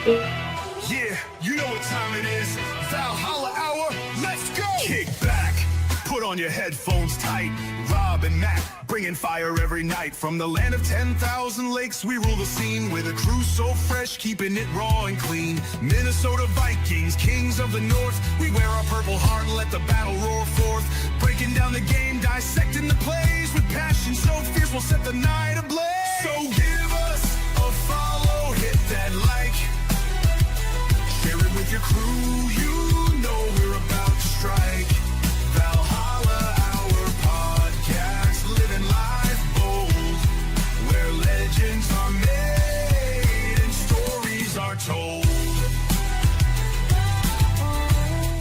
Yeah, you know what time it is. Valhalla Hour, let's go! Kick back, put on your headphones tight. Rob and Matt, bringing fire every night. From the land of 10,000 lakes, we rule the scene. With a crew so fresh, keeping it raw and clean. Minnesota Vikings, kings of the north. We wear our purple heart and let the battle roar forth. Breaking down the game, dissecting the plays. With passion so fierce, we'll set the night ablaze. So give us a follow, hit that like. Share it with your crew, you know we're about to strike. Valhalla, our podcast, living life bold, where legends are made and stories are told.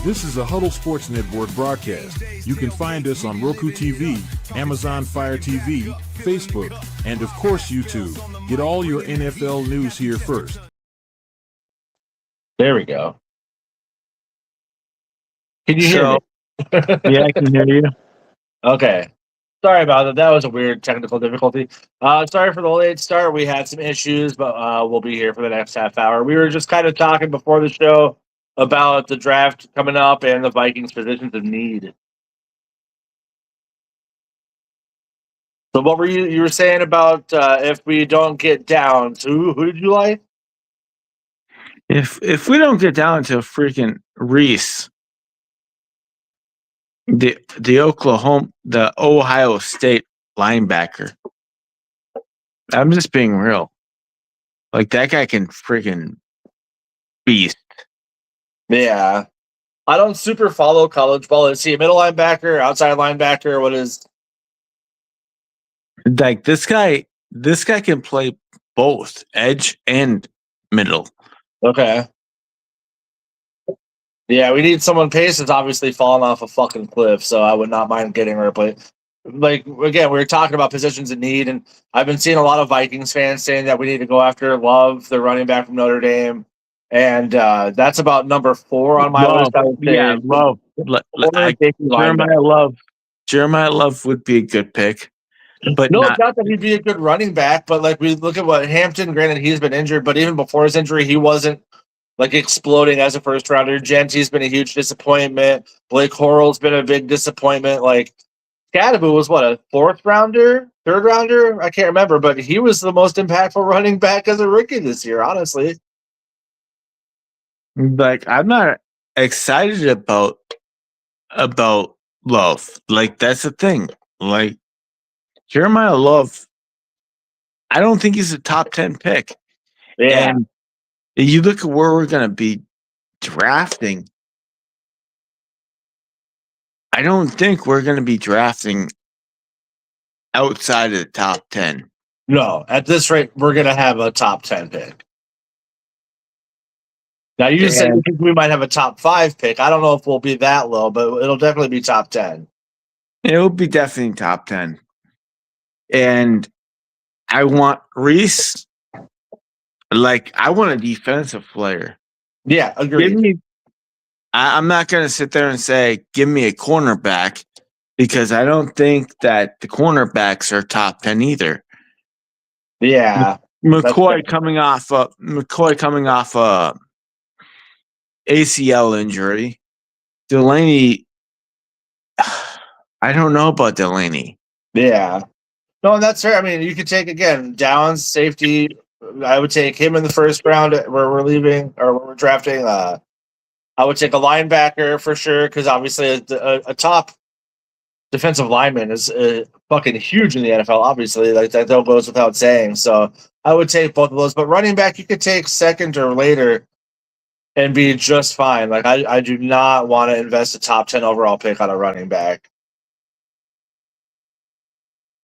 This is a Huddle Sports Network broadcast. You can find us on Roku TV, Amazon Fire TV, Facebook, and of course YouTube. Get all your NFL news here first. There we go. Can you hear me? Yeah, I can hear you. Okay. Sorry about that. That was a weird technical difficulty. Sorry for the late start. We had some issues, but we'll be here for the next half hour. We were just kind of talking before the show about the draft coming up and the Vikings' positions of need. So what were you were saying about if we don't get down to who did you like? If we don't get down to freaking Reese, the Ohio State linebacker, I'm just being real. Like, that guy can freaking beast. Yeah. I don't super follow college ball. Is he a middle linebacker, outside linebacker? What is Like, this guy can play both edge and middle. okay? Yeah, we need someone. Pace is obviously falling off a fucking cliff, so I would not mind getting her. But like again, we were talking about positions in need, and I've been seeing a lot of Vikings fans saying that we need to go after Love, the running back from Notre Dame, and that's about number 4 on my list. I would say. Yeah, Love. Jeremiah Love would be a good pick. But No, it's not that he'd be a good running back, but like we look at what Hampton, granted he's been injured, but even before his injury, he wasn't like exploding as a first rounder. Gentry's been a huge disappointment. Blake Horrell's been a big disappointment. Like Scadaboo was what, a 4th rounder, 3rd rounder? I can't remember, but he was the most impactful running back as a rookie this year, honestly. like, I'm not excited about Love. Like, that's the thing. Like, Jeremiah Love, I don't think he's a top 10 pick. Yeah. And you look at where we're going to be drafting. I don't think we're going to be drafting outside of the top 10. No, at this rate, we're going to have a top 10 pick. Now, you just said you think we might have a top 5 pick. I don't know if we'll be that low, but it'll definitely be top 10. It will be definitely top 10. And I want Reese. Like, I want a defensive player. Yeah, agreed. I'm not going to sit there and say, give me a cornerback, because I don't think that the cornerbacks are top 10 either. Yeah. McCoy coming off a ACL injury. Delaney, I don't know about Delaney. Yeah. No, and that's fair. I mean, you could take, again, Downs, safety. I would take him in the first round where we're leaving or where we're drafting. I would take a linebacker for sure, because obviously a top defensive lineman is fucking huge in the NFL, obviously. Like, that goes without saying. So I would take both of those. But running back, you could take second or later and be just fine. Like, I do not want to invest a top 10 overall pick on a running back.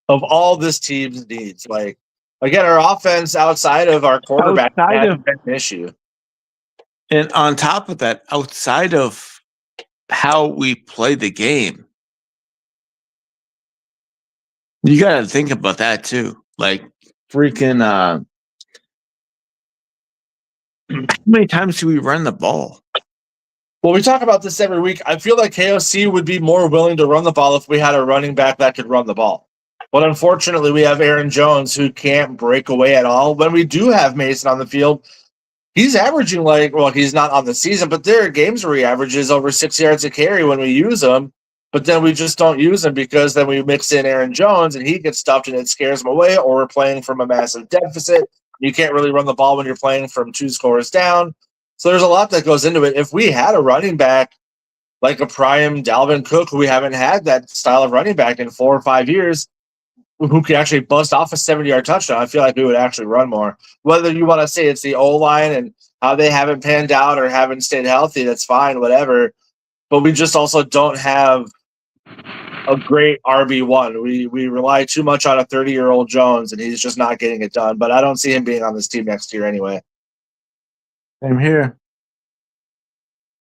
Of all this team's needs, like, again, our offense outside of our quarterback has been an issue. And on top of that, outside of how we play the game, you got to think about that too. Like, freaking, how many times do we run the ball? Well, we talk about this every week. I feel like KOC would be more willing to run the ball if we had a running back that could run the ball. But unfortunately, we have Aaron Jones, who can't break away at all. When we do have Mason on the field, he's averaging he's not on the season, but there are games where he averages over 6 yards a carry when we use him. But then we just don't use him because then we mix in Aaron Jones and he gets stuffed and it scares him away, or we're playing from a massive deficit. You can't really run the ball when you're playing from 2 scores down. So there's a lot that goes into it. If we had a running back like a prime Dalvin Cook, who we haven't had that style of running back in 4 or 5 years, who could actually bust off a 70-yard touchdown, I feel like we would actually run more. Whether you want to say it's the O-line and how they haven't panned out or haven't stayed healthy, that's fine, whatever. But we just also don't have a great RB1. We rely too much on a 30-year-old Jones, and he's just not getting it done. But I don't see him being on this team next year anyway. Same here.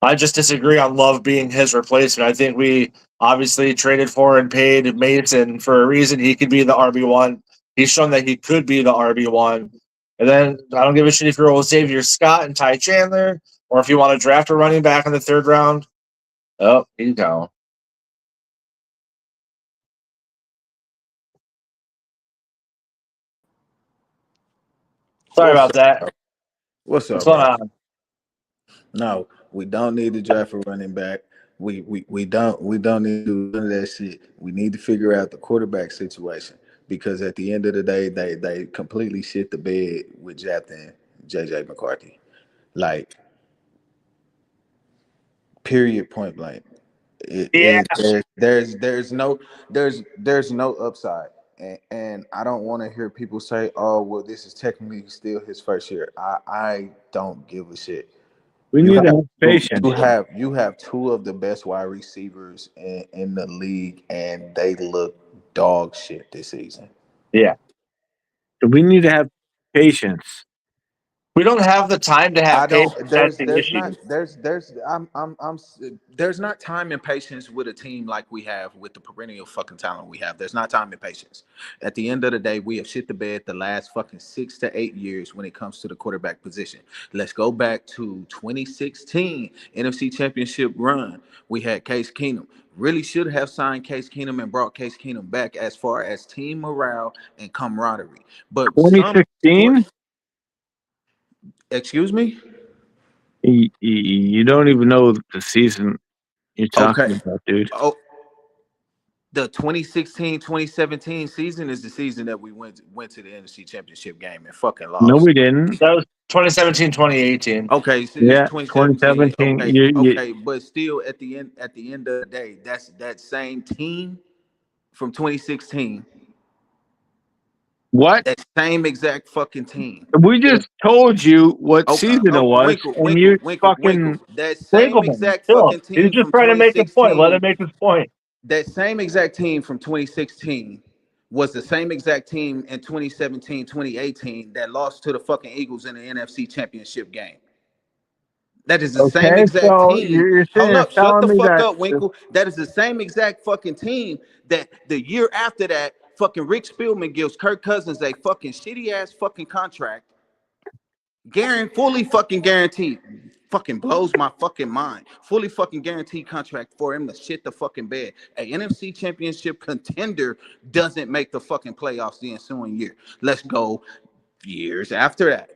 I just disagree on Love being his replacement. I think we obviously traded for and paid Mason for a reason. He could be the RB1. He's shown that he could be the RB1. And then I don't give a shit if you're with Xavier Scott and Ty Chandler, or if you want to draft a running back in the 3rd round. Oh, he's gone. Sorry about that. What's up? What's going bro? on? No, we don't need to draft a running back. We don't need to do none of that shit. We need to figure out the quarterback situation, because at the end of the day, they completely shit the bed with drafting JJ McCarthy. Like, period, point blank. There's no upside. And I don't want to hear people say, "Oh, well, this is technically still his first year." I don't give a shit. We need to have patience. You have 2 of the best wide receivers in the league, and they look dog shit this season. Yeah. We need to have patience. We don't have the time to have patience. There's not time and patience with a team like we have with the perennial fucking talent we have. There's not time and patience. At the end of the day, we have shit the bed the last fucking 6 to 8 years when it comes to the quarterback position. Let's go back to 2016 NFC Championship run. We had Case Keenum. Really should have signed Case Keenum and brought Case Keenum back as far as team morale and camaraderie. But 2016? Excuse me? You don't even know the season you're talking about, dude. Oh, the 2016-2017 season is the season that we went to the NFC Championship game and fucking lost. No, we didn't. That was 2017-2018. Okay, so yeah, 2017. Okay, but still, at the end of the day, that's that same team from 2016. What? That same exact fucking team. We just told you what season it was, and you fucking that same exact fucking team. He's just trying to make his point. Let him make his point. That same exact team from 2016 was the same exact team in 2017, 2018 that lost to the fucking Eagles in the NFC Championship game. That is the same exact team. Hold up, shut the fuck up, Winkle. That is the same exact fucking team that the year after that, fucking Rick Spielman gives Kirk Cousins a fucking shitty ass fucking contract. Fully fucking guaranteed. Fucking blows my fucking mind. Fully fucking guaranteed contract for him to shit the fucking bed. A NFC Championship contender doesn't make the fucking playoffs the ensuing year. Let's go years after that.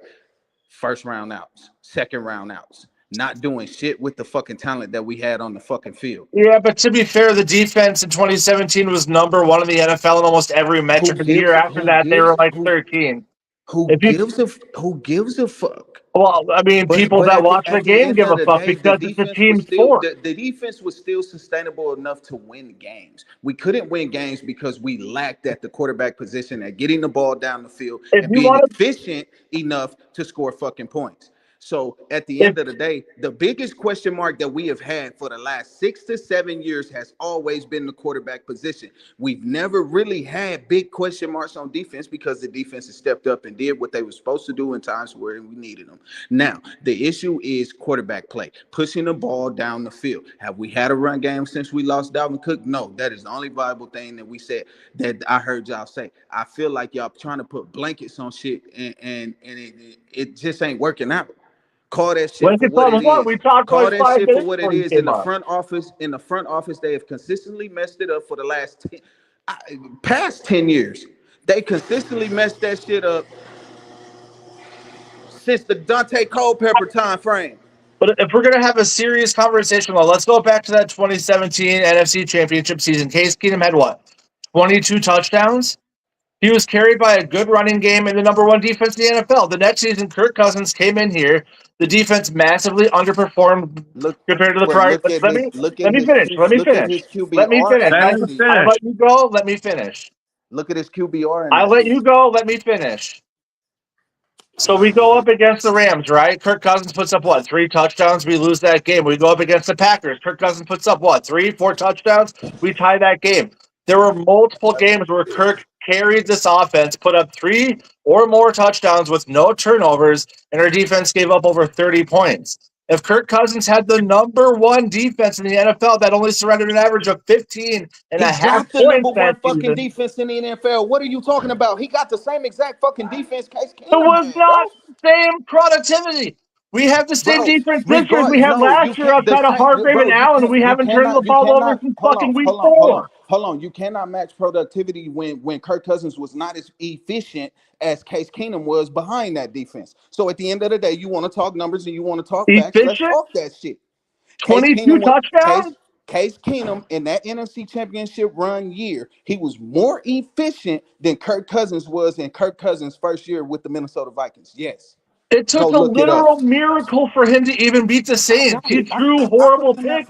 1st round outs, 2nd round outs. Not doing shit with the fucking talent that we had on the fucking field. Yeah, but to be fair, the defense in 2017 was number 1 in the NFL in almost every metric. The year after that, they were like 13. Who gives a fuck? Well, I mean, people that watch the game give a fuck because it's a team sport. The defense was still sustainable enough to win games. We couldn't win games because we lacked at the quarterback position at getting the ball down the field and being efficient enough to score fucking points. So at the end of the day, the biggest question mark that we have had for the last 6 to 7 years has always been the quarterback position. We've never really had big question marks on defense because the defense has stepped up and did what they were supposed to do in times where we needed them. Now, the issue is quarterback play, pushing the ball down the field. Have we had a run game since we lost Dalvin Cook? No, that is the only viable thing that we said that I heard y'all say. I feel like y'all trying to put blankets on shit and it just ain't working out. Call that shit for what it is. Call that shit for what it is. In the front office, they have consistently messed it up for the last past 10 years. They consistently messed that shit up since the Dante Culpepper time frame. But if we're gonna have a serious conversation, well, let's go back to that 2017 NFC Championship season. Case Keenum had what? 22 touchdowns. He was carried by a good running game and the number one defense in the NFL. The next season, Kirk Cousins came in here. The defense massively underperformed compared to the prior. Let me finish. Let me finish. I let you go. Let me finish. Look at his QBR. I let you go. Let me finish. So we go up against the Rams, right? Kirk Cousins puts up what? 3 touchdowns. We lose that game. We go up against the Packers. Kirk Cousins puts up what? 3, 4 touchdowns. We tie that game. There were multiple games where Kirk carried this offense, put up 3 or more touchdowns with no turnovers, and our defense gave up over 30 points. If Kirk Cousins had the number one defense in the NFL that only surrendered an average of 15 and a half the number points one fucking defense in the NFL. What are you talking about? He got the same exact fucking defense Case Keenum. It was not the same productivity. We have the same defense this year as we had last year outside of Hargrave and Allen. We haven't turned the ball over since fucking week 4. Hold on. You cannot match productivity when Kirk Cousins was not as efficient as Case Keenum was behind that defense. So at the end of the day, you want to talk numbers and you want to talk facts. Let's talk that shit. 22 touchdowns? Case Keenum in that NFC Championship run year, he was more efficient than Kirk Cousins was in Kirk Cousins' first year with the Minnesota Vikings. Yes. It took a literal miracle for him to even beat the Saints. He threw horrible picks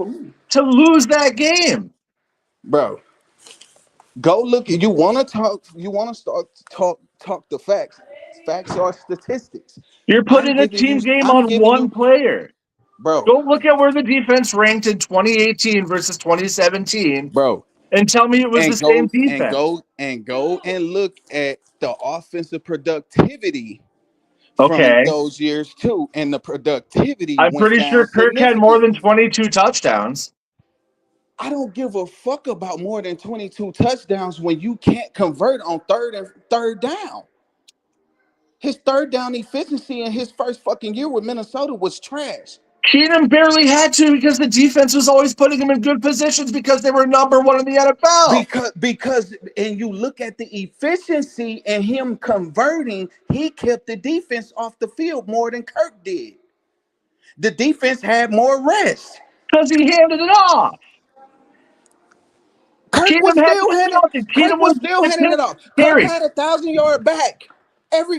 to lose that game. Bro, go look. You want to talk? You want to start talk the facts? Facts are statistics. You're putting a team game on one player. Bro, go look at where the defense ranked in 2018 versus 2017. Bro, and tell me it was the same defense. And go and look at the offensive productivity. Okay. From those years too, and the productivity. I'm pretty sure Kirk had more than 22 touchdowns. I don't give a fuck about more than 22 touchdowns when you can't convert on third down. His third down efficiency in his first fucking year with Minnesota was trash. Keenum barely had to because the defense was always putting him in good positions because they were number one in the NFL. Because and you look at the efficiency and him converting, he kept the defense off the field more than Kirk did. The defense had more rest. Because he handed it off. Kirk was still handing it off. Kirk had a 1,000-yard back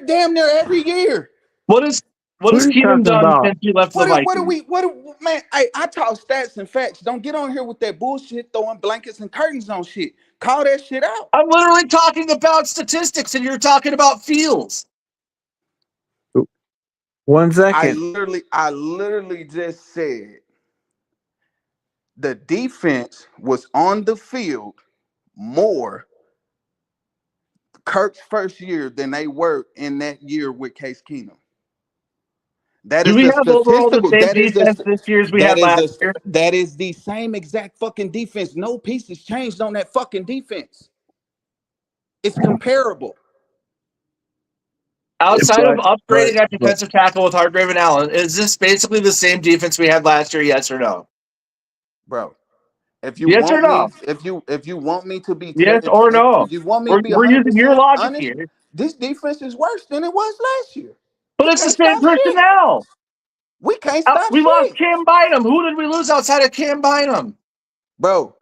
damn near every year. What has Keenum done since he left the Vikings? Man, I talk stats and facts. Don't get on here with that bullshit throwing blankets and curtains on shit. Call that shit out. I'm literally talking about statistics and you're talking about fields. 1 second. I literally just said the defense was on the field more Kirk's first year than they were in that year with Case Keenum. That is this year as we had last year. That is the same exact fucking defense. No pieces changed on that fucking defense. It's comparable. Outside of upgrading at defensive tackle with Hargrave and Allen, is this basically the same defense we had last year? Yes or no, bro? If you want me to be yes or no, if you want me to be we're using your logic honest, here. This defense is worse than it was last year. But it's the same personnel. We can't stop. We lost Cam Bynum. Who did we lose outside of Cam Bynum? Bro,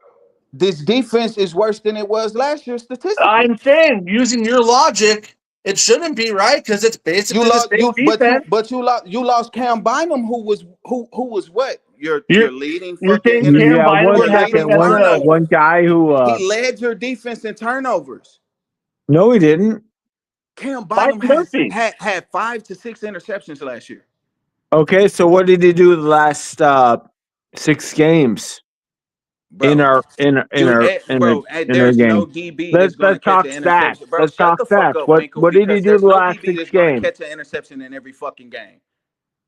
this defense is worse than it was last year statistically. I'm saying, using your logic, it shouldn't be, right? Because it's basically the same defense. But you lost Cam Bynum, who was what? Your leading. You're saying Cam Bynum one guy who he led your defense in turnovers. No, he didn't. Cam Bynum had 5 to 6 interceptions last year. Okay, so what did he do the last 6 games? Bro, in our game. No DB. Let's talk stats. Let's talk stats. What did he do the last 6 games? Catch an interception in every fucking game.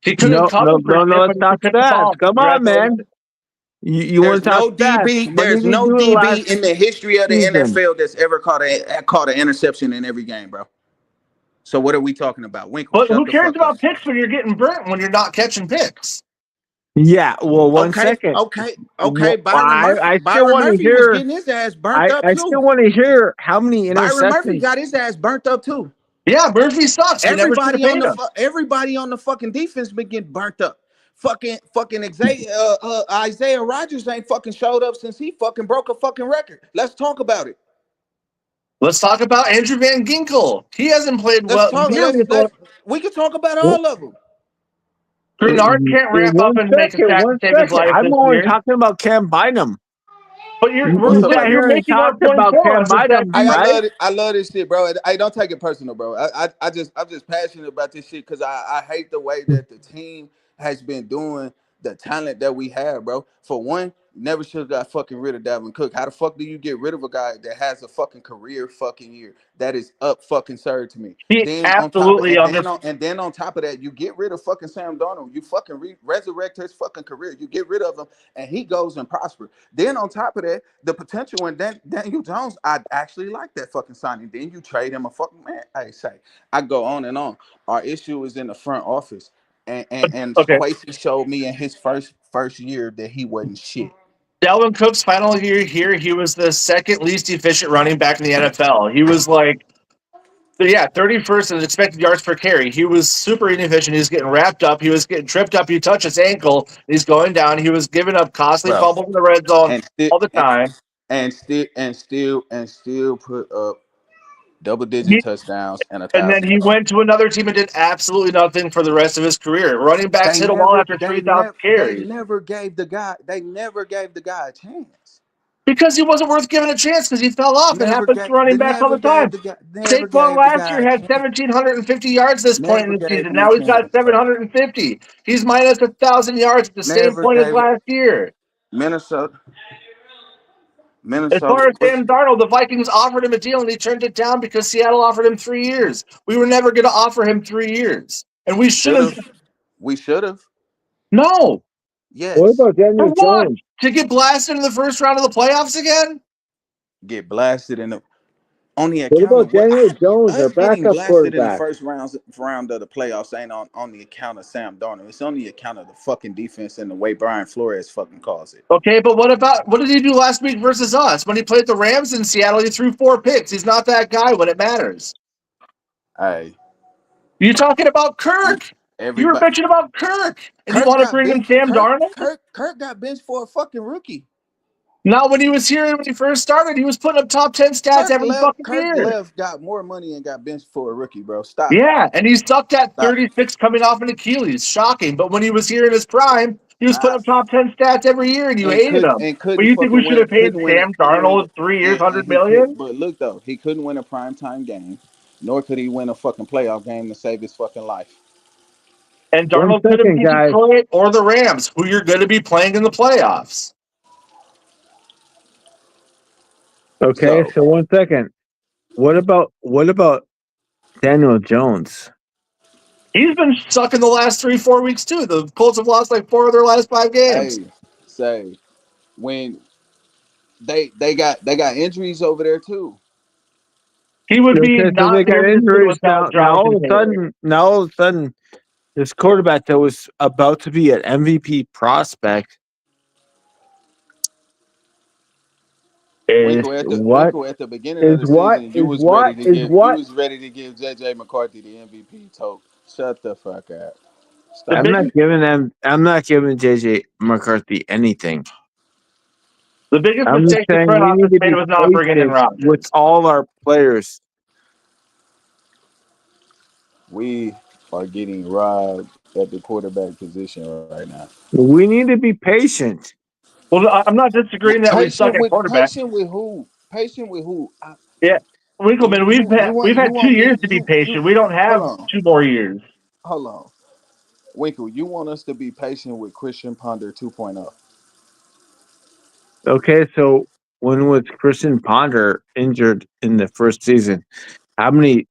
He couldn't cover. Let's talk stats. Come on, man. You want to talk stats? There's no DB in the history of the NFL that's ever caught an interception in every game, bro. So what are we talking about? Winkle, but who cares about picks when you're getting burnt when you're not catching picks? Yeah, well, one second. Okay. I still want to hear. Was getting his ass burnt up too. I still want to hear how many interceptions. Byron Murphy got his ass burnt up too. Yeah, Murphy sucks. We never should have Everybody paid him. everybody on the fucking defense been getting burnt up. Fucking Isaiah Rodgers ain't fucking showed up since he fucking broke a fucking record. Let's talk about it. Let's talk about Andrew Van Ginkel. He hasn't played Let's well. talk. We can talk about all of them. Bernard can't ramp up and make a sack to save his life I'm this only year. talking about Cam Bynum. But You sat here you're and making our talked point about for Cam us. is that Bynum, he- right? I love this shit, bro. I don't take it personal, bro. I'm just passionate about this shit because I hate the way that the team has been doing the talent that we have, bro. For one, never should have got fucking rid of Dalvin Cook. How the fuck do you get rid of a guy that has a fucking career fucking year? That is up fucking absurd to me. He Then on top of absolutely and then on top of that, you get rid of fucking Sam Darnold. You fucking resurrect his fucking career. You get rid of him, and he goes and prosper. Then on top of that, the potential in Daniel Jones, I actually like that fucking signing. Then you trade him a fucking man. I go on and on. Our issue is in the front office, and Okay. Kwesi showed me in his first year that he wasn't shit. Dalvin Cook's final year here, he was the second least efficient running back in the NFL. He was like, 31st in expected yards per carry. He was super inefficient. He was getting wrapped up. He was getting tripped up. You touch his ankle, he's going down. He was giving up costly Bro. fumbles in the red zone all the time. And still put up double-digit touchdowns and And then he went to another team and did absolutely nothing for the rest of his career. Running backs hit a wall after 3,000 carries. They never gave the guy a chance. Because he wasn't worth giving a chance because he fell off. It happens to running backs all the time. Saquon last year had 1,750 yards this point in the season. Now he's got 750. He's minus 1,000 yards at the same point as last year. Minnesota. As far as Sam Darnold, the Vikings offered him a deal and he turned it down because Seattle offered him 3 years. We were never going to offer him 3 years. And we should have. We should have. No. Yes. What about Daniel Jones? To get blasted in the first round of the playoffs again? Get blasted in the on the account. What about Daniel Jones, our backup quarterback? In the first round of the playoffs ain't on the account of Sam Darnold. It's on the account of the fucking defense and the way Brian Flores fucking calls it. Okay, but what did he do last week versus us? When he played the Rams in Seattle, he threw 4 picks. He's not that guy when it matters. Hey. You talking about Kirk? You were bitching about Kirk. And you want to bring in Sam Darnold? Kirk got benched for a fucking rookie. Now, when he was here, when he first started, he was putting up top 10 stats every fucking year. Kirk left, got more money, and got benched for a rookie, bro. Stop. Yeah, and he sucked at 36 coming off an Achilles. Shocking. But when he was here in his prime, he was putting up top 10 stats every year, and you hated him. But you think we should have paid Sam Darnold 3 years, $100 million? But look, though, he couldn't win a primetime game, nor could he win a fucking playoff game to save his fucking life. And Darnold could have beat Detroit or the Rams, who you're going to be playing in the playoffs. Okay, so 1 second. What about Daniel Jones? He's been sucking the last 3-4 weeks too. The Colts have lost like 4 of their last 5 games. When they got injuries over there too. He would be so they got injuries now. All of a sudden, this quarterback that was about to be an MVP prospect. Winkle, at the beginning of the season, you was ready to give JJ McCarthy the MVP talk. Shut the fuck up. I'm not giving JJ McCarthy anything. The biggest mistake the front office made was not bringing in Rodgers. With all our players. We are getting robbed at the quarterback position right now. We need to be patient. Well, I'm not disagreeing that we suck at quarterback. Patient with who? Yeah, Winkleman, we've had 2 years to be patient. We don't have 2 more years. Hold on. Winkle, you want us to be patient with Christian Ponder 2.0? Okay, so when was Christian Ponder injured in the first season? How many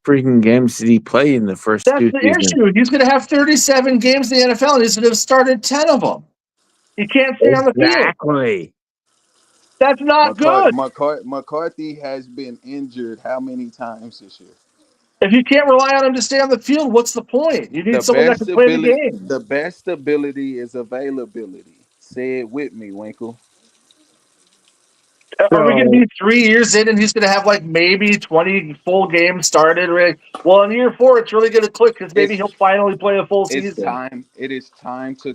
freaking games did he play in the first 2 seasons? That's the issue. He's going to have 37 games in the NFL, and he's going to have started 10 of them. You can't stay on the field. Exactly. That's not good. McCarthy has been injured how many times this year? If you can't rely on him to stay on the field, what's the point? You need someone that can play the game. The best ability is availability. Say it with me, Winkle. Are we going to be 3 years in and he's going to have like maybe 20 full games started? Well, in year 4, it's really going to click because maybe he'll finally play a full season. It is time to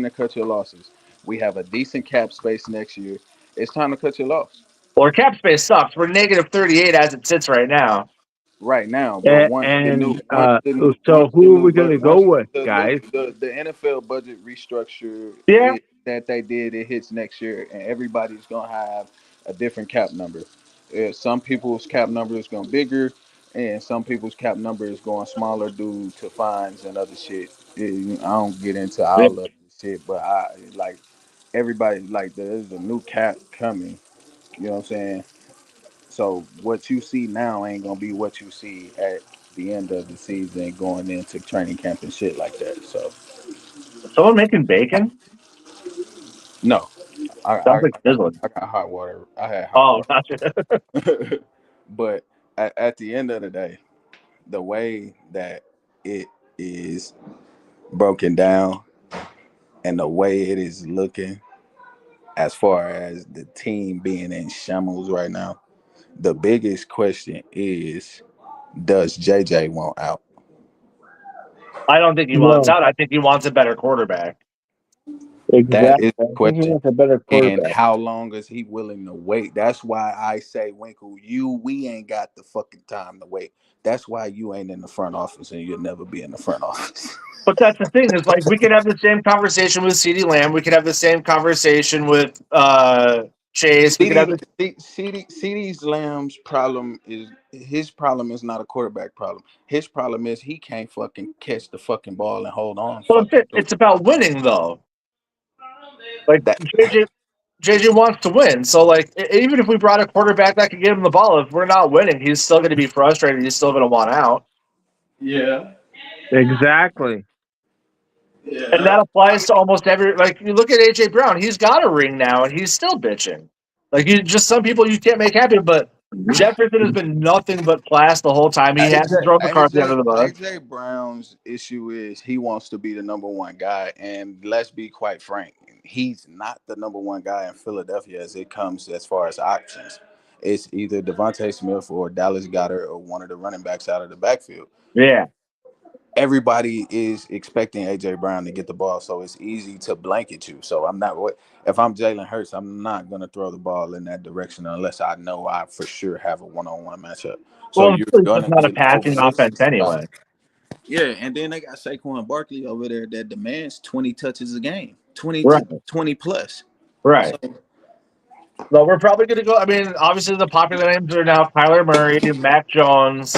cut your losses. We have a decent cap space next year. It's time to cut your loss. Well, our cap space sucks. We're negative 38 as it sits right now. Right now, but who are we going to go with, guys? The NFL budget restructure Yeah. that they did, it hits next year, and everybody's gonna have a different cap number. Some people's cap number is going bigger, and some people's cap number is going smaller due to fines and other shit. I don't get into all of this shit, but I like everybody like there's a new cap coming. You know what I'm saying? So what you see now ain't gonna be what you see at the end of the season going into training camp and shit like that. So Is someone making bacon? no. Sounds like sizzling. I got hot water. I had hot water. Gotcha. But at the end of the day, the way that it is broken down and the way it is looking as far as the team being in shambles right now, the biggest question is, does JJ want out? I don't think he wants out. I think he wants a better quarterback. Exactly. That is the question. He wants a better quarterback. And how long is he willing to wait? That's why I say, Winkle, we ain't got the fucking time to wait. That's why you ain't in the front office and you'll never be in the front office. But that's the thing is, like, we could have the same conversation with CeeDee Lamb. We could have the same conversation with Chase. CeeDee Lamb's problem is not a quarterback problem. His problem is he can't fucking catch the fucking ball and hold on. Well, it's about winning, though. Like, that, JJ wants to win. So, like, even if we brought a quarterback that could give him the ball, if we're not winning, he's still going to be frustrated. He's still going to want out. Yeah. Exactly. Yeah. And that applies to almost every. Like, you look at AJ Brown, he's got a ring now, and he's still bitching. Like, some people you can't make happy, but Jefferson has been nothing but class the whole time. He hasn't thrown McCarthy under the bus. AJ Brown's issue is he wants to be the number one guy, and let's be quite frank, he's not the number one guy in Philadelphia as it comes as far as options. It's either Devontae Smith or Dallas Goedert or one of the running backs out of the backfield. Yeah. Everybody is expecting AJ Brown to get the ball, so it's easy to blanket you. So if I'm Jalen Hurts, I'm not going to throw the ball in that direction unless I know I for sure have a one-on-one matchup. So you're not a passing offense anyway. Yeah, and then they got Saquon Barkley over there that demands 20 touches a game, 20 plus. Right. So we're probably going to go. I mean, obviously the popular names are now Kyler Murray, Mac Jones.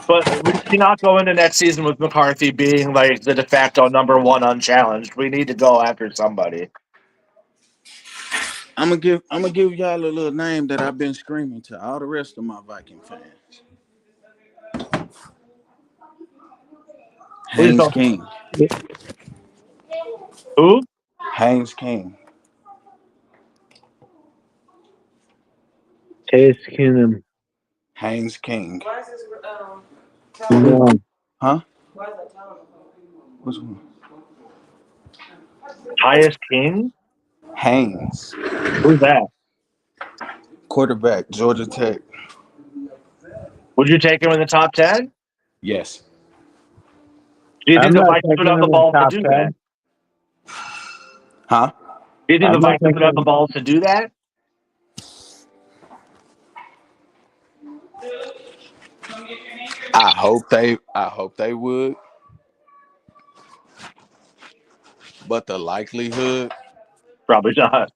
But we cannot go into next season with McCarthy being like the de facto number one unchallenged. We need to go after somebody. I'm gonna give y'all a little name that I've been screaming to all the rest of my Viking fans. Haynes King. Who? Haynes King. Case Keenum. Haynes King. Why is this Huh? Why is that talent? Which one? Highest King? Haynes. Who's that? Quarterback, Georgia Tech. Would you take him in the top 10? Yes. Do you think the Vikings would have the balls to do that? Huh? Do you think the Vikings would have the balls to do that? I hope they would. But the likelihood, probably not.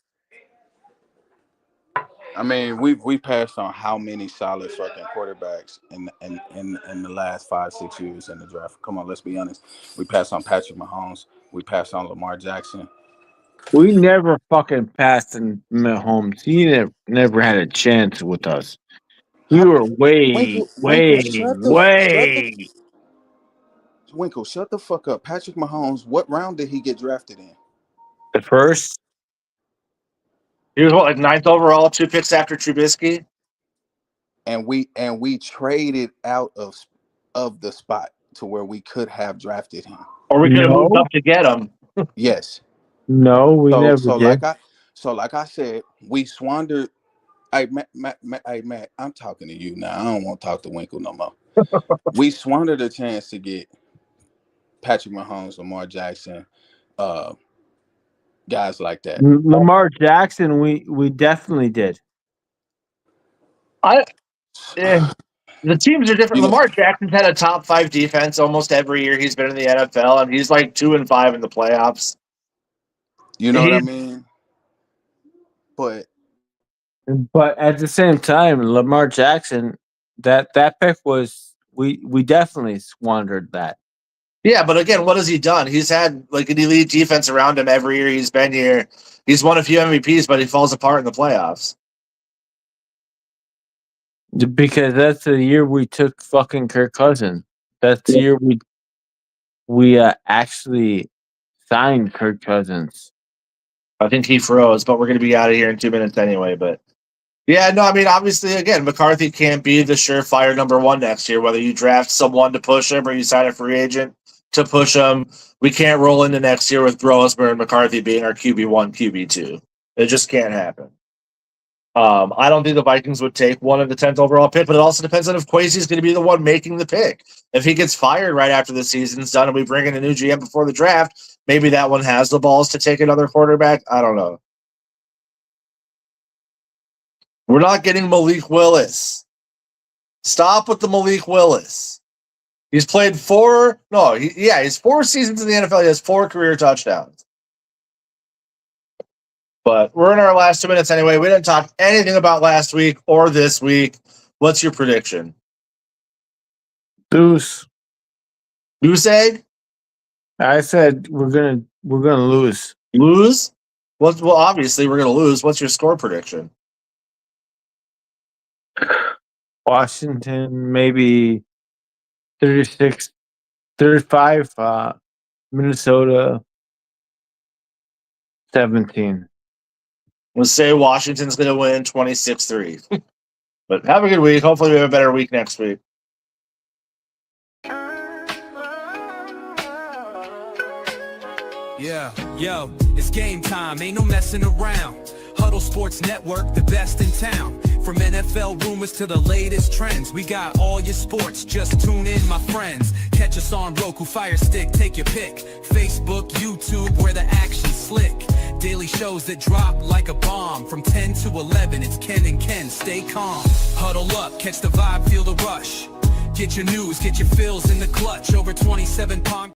I mean, we passed on how many solid fucking quarterbacks in the last 5-6 years in the draft. Come on, let's be honest. We passed on Patrick Mahomes. We passed on Lamar Jackson. We never fucking passed on Mahomes. He never had a chance with us. We were way. Winkle, shut the fuck up. Patrick Mahomes, what round did he get drafted in? The first. He was like 9th overall, 2 picks after Trubisky. And we traded out of the spot to where we could have drafted him. Or we could have moved up to get him. Yes. No, we never did. So, like I said, we squandered. Hey, Matt, I'm talking to you now. I don't want to talk to Winkle no more. We squandered a chance to get Patrick Mahomes, Lamar Jackson, guys like that. Lamar Jackson, we definitely did. The teams are different. You know- Lamar Jackson's had a top 5 defense almost every year he's been in the NFL, and he's like 2-5 in the playoffs. You know what I mean? But at the same time, Lamar Jackson, that pick was we definitely squandered that. Yeah, but again, what has he done? He's had like an elite defense around him every year he's been here. He's won a few MVPs, but he falls apart in the playoffs. Because that's the year we took fucking Kirk Cousins. That's the year we actually signed Kirk Cousins. I think he froze, but we're going to be out of here in 2 minutes anyway. But yeah, no, I mean, obviously, again, McCarthy can't be the surefire number 1 next year, whether you draft someone to push him or you sign a free agent to push him. We can't roll into next year with Brosmer and McCarthy being our QB1, QB2. It just can't happen. I don't think the Vikings would take one of the 10th overall pick, but it also depends on if Kwesi's going to be the one making the pick. If he gets fired right after the season's done and we bring in a new GM before the draft, maybe that one has the balls to take another quarterback. I don't know. We're not getting Malik Willis. Stop with the Malik Willis. He's played 4 seasons in the NFL. He has 4 career touchdowns. But we're in our last 2 minutes anyway. We didn't talk anything about last week or this week. What's your prediction? Deuce. Goose egg? I said we're gonna lose. Lose? Well, obviously we're gonna lose. What's your score prediction? Washington, maybe 36, 35. Minnesota, 17. Let's say Washington's going to win 26-3. But have a good week. Hopefully we have a better week next week. Yeah, yo, it's game time. Ain't no messing around. Huddle Sports Network, the best in town. From NFL rumors to the latest trends, we got all your sports. Just tune in, my friends. Catch us on Roku, Fire Stick, take your pick. Facebook, YouTube, where the action's slick. Daily shows that drop like a bomb. From 10 to 11, it's Ken and Ken. Stay calm. Huddle up, catch the vibe, feel the rush. Get your news, get your fills in the clutch. Over 27 pound.